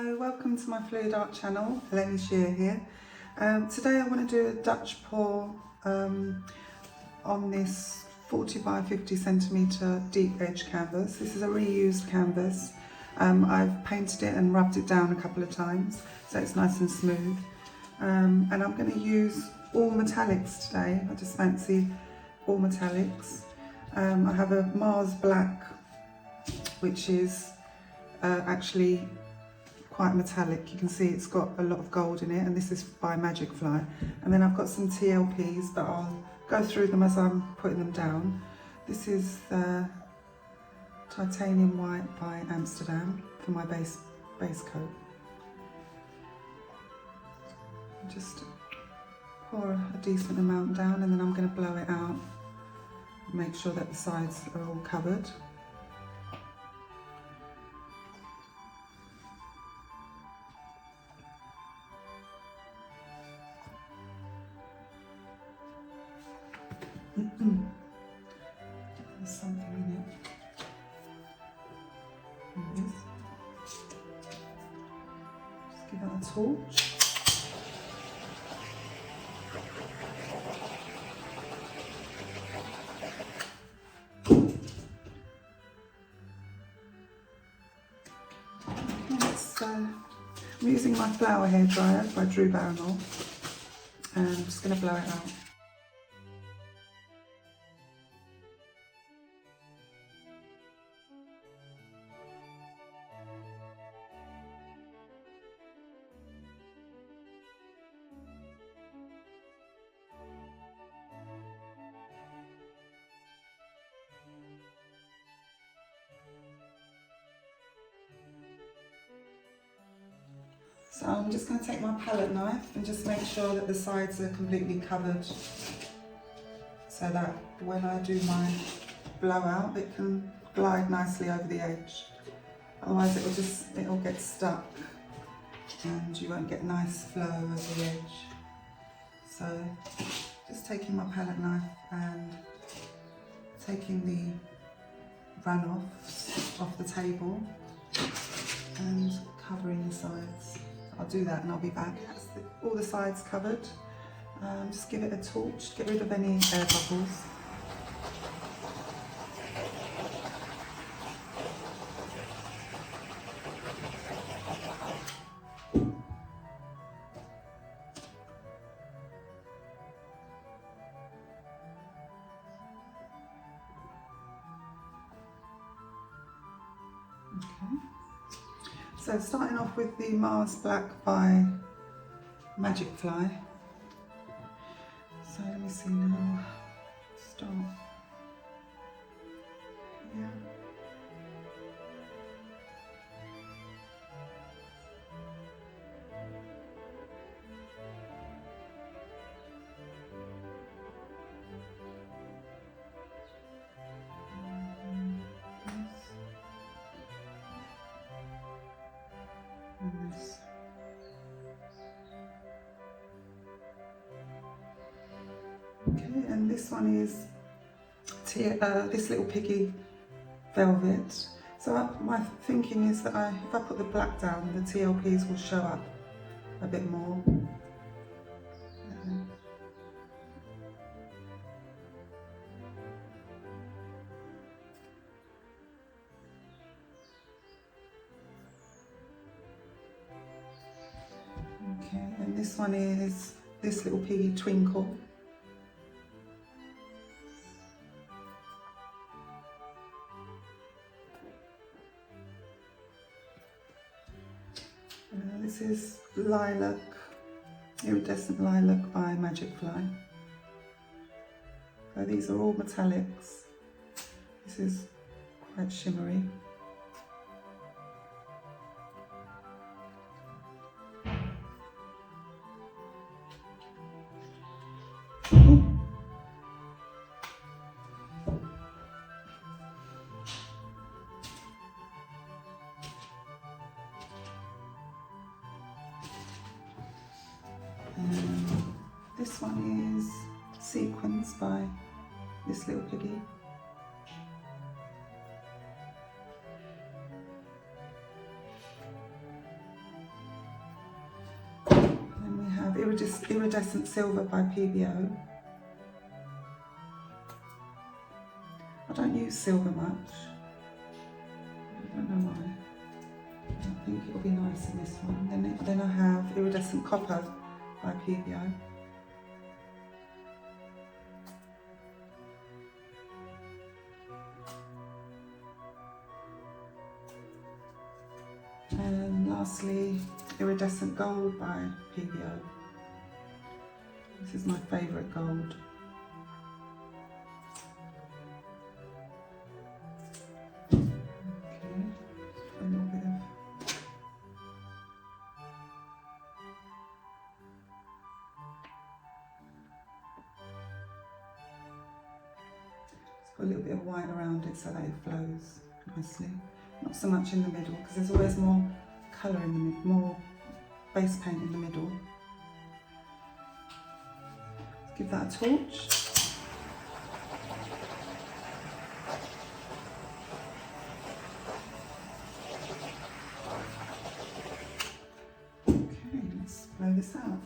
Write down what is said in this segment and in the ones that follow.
Welcome to my fluid art channel, Eleni Shiamtanis here. Today I want to do a Dutch pour on this 40 by 50 centimetre deep edge canvas. This is a reused canvas. I've painted it and rubbed it down a couple of times so it's nice and smooth. And I'm going to use all metallics today. I just fancy all metallics. I have a Mars Black, which is actually quite metallic. You can see it's got a lot of gold in it, and this is by Magic Fly. And then I've got some TLPs, but I'll go through them as I'm putting them down. This is the Titanium White by Amsterdam for my base coat. Just pour a decent amount down, and then I'm going to blow it out. Make sure that the sides are all covered. There's something in it. There it is. Just give that a torch. I'm using my flower hairdryer by Drew Barrymore, and I'm just going to blow it out. So I'm just going to take my palette knife and just make sure that the sides are completely covered, so that when I do my blowout it can glide nicely over the edge. Otherwise it'll get stuck and you won't get nice flow over the edge. So just taking my palette knife and taking the runoffs off the table and covering the sides. I'll do that and I'll be back. That's all the sides covered. Just give it a torch, get rid of any air bubbles. Okay. So starting off with the Mars Black by Magic Fly. So let me see now. Start here. This. Okay, and this one is this little piggy velvet. So my thinking is that if I put the black down, the TLPs will show up a bit more. Okay, and this one is this little piggy Twinkle. This is Lilac, Iridescent Lilac by Magic Fly. So these are all metallics. This is quite shimmery. This one is Sequins by this little piggy. Iridescent Silver by PBO. I don't use silver much. I don't know why. I think it'll be nice in this one. Then I have Iridescent Copper by PBO. And lastly, Iridescent Gold by PBO. This is my favourite gold. Okay, a little bit of a little bit of white around it so that it flows nicely. Not so much in the middle because there's always more colour in the middle, more base paint in the middle. Let's give that a torch. Okay, let's blow this out.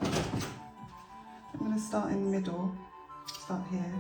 I'm going to start in the middle, start here.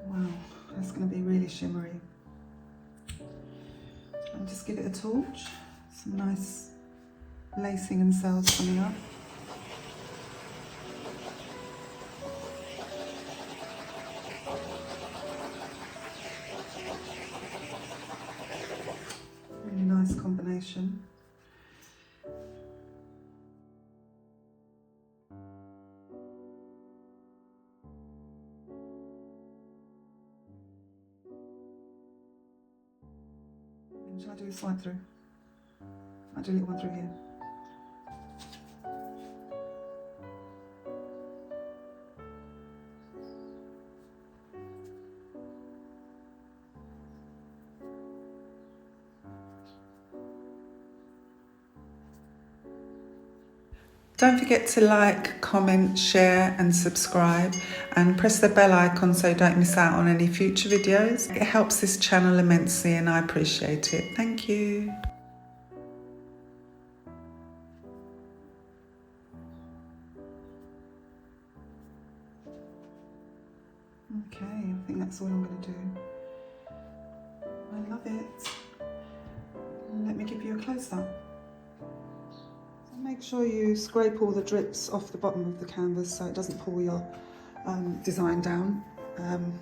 Wow, that's going to be really shimmery. I'll just give it a torch. Some nice lacing and cells coming up. Really nice combination. Shall I do a slide through? I'll do a little one through here. Don't forget to like, comment, share and subscribe, and press the bell icon so you don't miss out on any future videos. It helps this channel immensely and I appreciate it. Thank you. Okay, I think that's all I'm going to do. I love it. Let me give you a close-up. Make sure you scrape all the drips off the bottom of the canvas so it doesn't pull your design down. And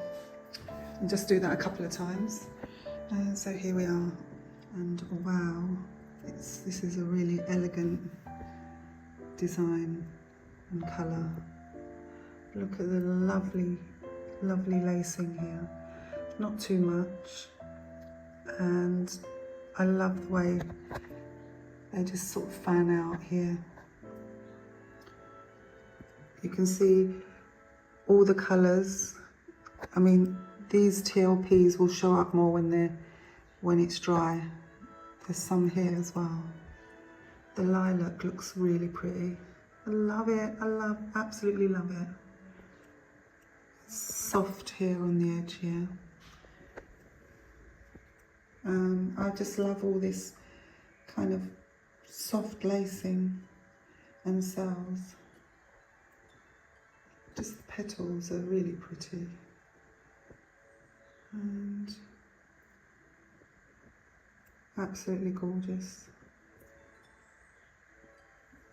just do that a couple of times. So here we are, and wow, this is a really elegant design and colour. Look at the lovely, lovely lacing here. not too much, and I love the way they just sort of fan out here. You can see all the colours. I mean, these TLPs will show up more when it's dry. There's some here as well. The lilac looks really pretty. I love it. Absolutely love it. It's soft here on the edge here. I just love all this kind of soft lacing and cells. Just the petals are really pretty. And absolutely gorgeous.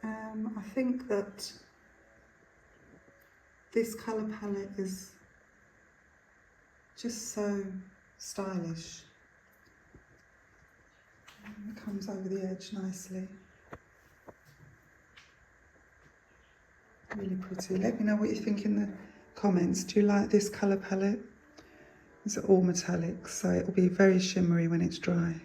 I think that this colour palette is just so stylish. It comes over the edge nicely. Really pretty. Let me know what you think in the comments. Do you like this colour palette? It's all metallic, so it will be very shimmery when it's dry.